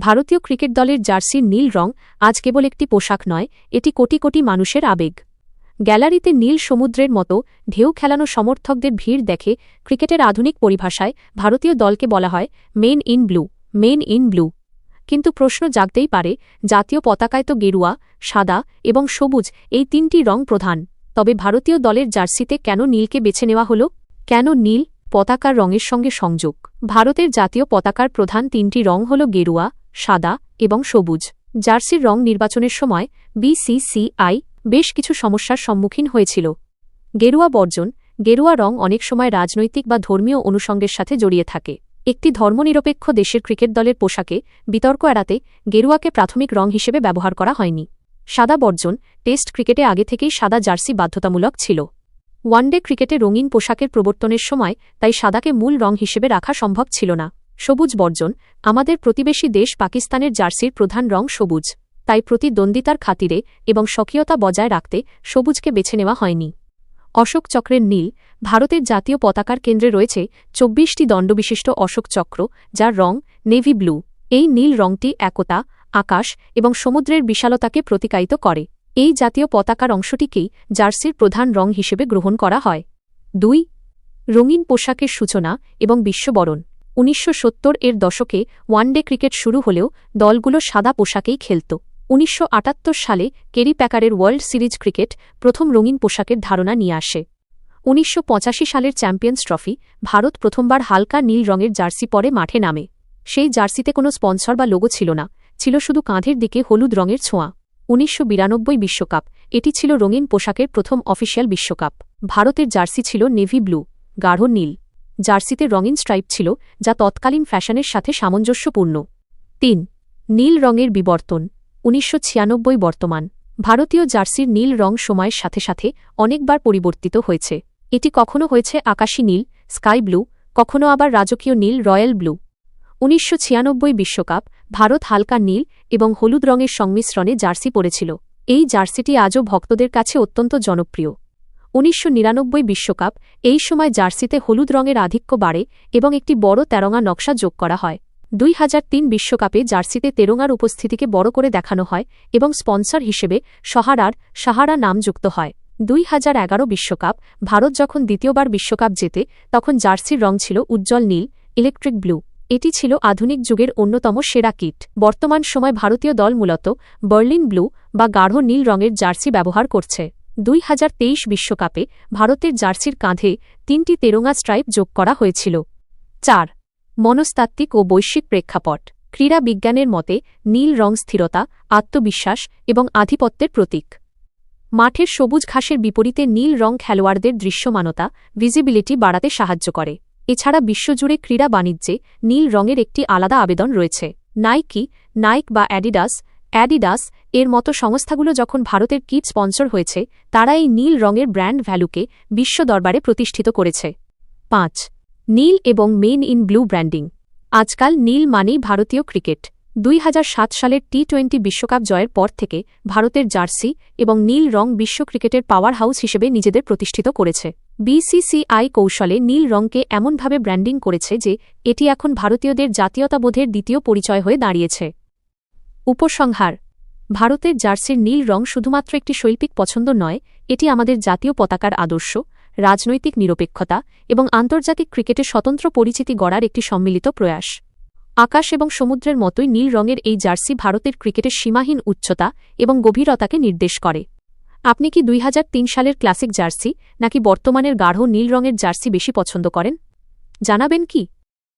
ভারতীয় ক্রিকেট দলের জার্সির নীল রং আজ কেবল একটি পোশাক নয়, এটি কোটি কোটি মানুষের আবেগ। গ্যালারিতে নীল সমুদ্রের মতো ঢেউ খেলানো সমর্থকদের ভিড় দেখে ক্রিকেটের আধুনিক পরিভাষায় ভারতীয় দলকে বলা হয় men in blue, men in blue. কিন্তু প্রশ্ন জাগতেই পারে, জাতীয় পতাকায় তো গেরুয়া, সাদা এবং সবুজ এই তিনটি রং প্রধান, তবে ভারতীয় দলের জার্সিতে কেন নীলকে বেছে নেওয়া হল? কেন নীল পতাকার রঙের সঙ্গে সংযোগ? ভারতের জাতীয় পতাকার প্রধান তিনটি রং হল গেরুয়া, সাদা এবং সবুজ। জার্সির রং নির্বাচনের সময় বিসিসিআই বেশ কিছু সমস্যার সম্মুখীন হয়েছিল। গেরুয়া বর্জন। গেরুয়া রং অনেক সময় রাজনৈতিক বা ধর্মীয় অনুষঙ্গের সাথে জড়িয়ে থাকে। একটি ধর্মনিরপেক্ষ দেশের ক্রিকেট দলের পোশাকে বিতর্ক এড়াতে গেরুয়াকে প্রাথমিক রং হিসেবে ব্যবহার করা হয়নি। সাদা বর্জন। টেস্ট ক্রিকেটে আগে থেকেই সাদা জার্সি বাধ্যতামূলক ছিল। ওয়ানডে ক্রিকেটে রঙিন পোশাকের প্রবর্তনের সময় তাই সাদাকে মূল রং হিসেবে রাখা সম্ভব ছিল না। সবুজ বর্জন। আমাদের প্রতিবেশী দেশ পাকিস্তানের জার্সির প্রধান রং সবুজ, তাই প্রতিদ্বন্দ্বিতার খাতিরে এবং স্বকীয়তা বজায় রাখতে সবুজকে বেছে নেওয়া হয়নি। অশোক চক্রের নীল। ভারতের জাতীয় পতাকার কেন্দ্রে রয়েছে ২৪টি দণ্ডবিশিষ্ট অশোক চক্র, যার রং নেভি ব্লু। এই নীল রংটি একতা, আকাশ এবং সমুদ্রের বিশালতাকে প্রতিকায়িত করে। এই জাতীয় পতাকার অংশটিকেই জার্সির প্রধান রং হিসেবে গ্রহণ করা হয়। ২. রঙিন পোশাকের সূচনা এবং বিশ্ববরণ। ১৯৭০-এর দশকে ওয়ানডে ক্রিকেট শুরু হলেও দলগুলো সাদা পোশাকেই খেলত। ১৯৭৮ সালে কেরি প্যাকারের ওয়ার্ল্ড সিরিজ ক্রিকেট প্রথম রঙিন পোশাকের ধারণা নিয়ে আসে। ১৯৮৫ সালের চ্যাম্পিয়ন্স ট্রফি ভারত প্রথমবার হালকা নীল রঙের জার্সি পরে মাঠে নামে। সেই জার্সিতে কোনো স্পন্সর বা লোগো ছিল না, ছিল শুধু কাঁধের দিকে হলুদ রঙের ছোঁয়া। ১৯৯২ বিশ্বকাপ। এটি ছিল রঙিন পোশাকের প্রথম অফিসিয়াল বিশ্বকাপ। ভারতের জার্সি ছিল নেভি ব্লু, গাঢ় নীল। জার্সিতে রঙিন স্ট্রাইপ ছিল, যা তৎকালীন ফ্যাশনের সাথে সামঞ্জস্যপূর্ণ। ৩. নীল রঙের বিবর্তন। ১৯৯৬ বর্তমান। ভারতীয় জার্সির নীল রং সময়ের সাথে সাথে অনেকবার পরিবর্তিত হয়েছে। এটি কখনো হয়েছে আকাশী নীল, স্কাই ব্লু, কখনো আবার রাজকীয় নীল, রয়্যাল ব্লু। ১৯৯৬ বিশ্বকাপ ভারত হালকা নীল এবং হলুদ রঙের সংমিশ্রণে জার্সি পরেছিল। এই জার্সিটি আজও ভক্তদের কাছে অত্যন্ত জনপ্রিয়। ১৯৯৯ বিশ্বকাপ। এই সময় জার্সিতে হলুদ রঙের আধিক্য বাড়ে এবং একটি বড় তেরঙা নকশা যোগ করা হয়। ২০০৩ বিশ্বকাপে জার্সিতে তেরঙার উপস্থিতিকে বড় করে দেখানো হয় এবং স্পন্সর হিসেবে সাহারা নাম যুক্ত হয়। ২০১১ বিশ্বকাপ। ভারত যখন দ্বিতীয়বার বিশ্বকাপ জেতে তখন জার্সির রং ছিল উজ্জ্বল নীল, ইলেকট্রিক ব্লু। এটি ছিল আধুনিক যুগের অন্যতম সেরা কিট। বর্তমান সময় ভারতীয় দল মূলত বার্লিন ব্লু বা গাঢ় নীল রঙের জার্সি ব্যবহার করছে। ২০২৩ বিশ্বকাপে ভারতের জার্সির কাঁধে ৩টি তেরঙা স্ট্রাইপ যোগ করা হয়েছিল। ৪. মনস্তাত্ত্বিক ও বৈশ্বিক প্রেক্ষাপট। ক্রীড়া বিজ্ঞানের মতে নীল রং স্থিরতা, আত্মবিশ্বাস এবং আধিপত্যের প্রতীক। মাঠের সবুজ ঘাসের বিপরীতে নীল রং খেলোয়াড়দের দৃশ্যমানতা, ভিজিবিলিটি বাড়াতে সাহায্য করে। এছাড়া বিশ্বজুড়ে ক্রীড়া বাণিজ্যে নীল রঙের একটি আলাদা আবেদন রয়েছে। নাইক বা অ্যাডিডাস এর মতো সংস্থাগুলো যখন ভারতের কিট স্পন্সর হয়েছে, তারা এই নীল রঙের ব্র্যান্ড ভ্যালুকে বিশ্ব দরবারে প্রতিষ্ঠিত করেছে। ৫. নীল এবং মেন ইন ব্লু ব্র্যান্ডিং। আজকাল নীল মানেই ভারতীয় ক্রিকেট। ২০০৭ সালের টি-২০ বিশ্বকাপ জয়ের পর থেকে ভারতের জার্সি এবং নীল রং বিশ্ব ক্রিকেটের পাওয়ার হাউস হিসেবে নিজেদের প্রতিষ্ঠিত করেছে। বিসিসিআই কৌশলে নীল রংকে এমনভাবে ব্র্যান্ডিং করেছে যে এটি এখন ভারতীয়দের জাতীয়তাবোধের দ্বিতীয় পরিচয় হয়ে দাঁড়িয়েছে। উপসংহার: ভারতের জার্সির নীল রং শুধুমাত্র একটি শৈল্পিক পছন্দ নয়, এটি আমাদের জাতীয় পতাকার আদর্শ, রাজনৈতিক নিরপেক্ষতা এবং আন্তর্জাতিক ক্রিকেটে স্বতন্ত্র পরিচিতি গড়ার একটি সম্মিলিত প্রয়াস। আকাশ এবং সমুদ্রের মতোই নীল রঙের এই জার্সি ভারতের ক্রিকেটের সীমাহীন উচ্চতা এবং গভীরতাকে নির্দেশ করে। আপনি কি ২০০৩ সালের ক্লাসিক জার্সি নাকি বর্তমানের গাঢ় নীল রঙের জার্সি বেশি পছন্দ করেন? জানাবেন কি?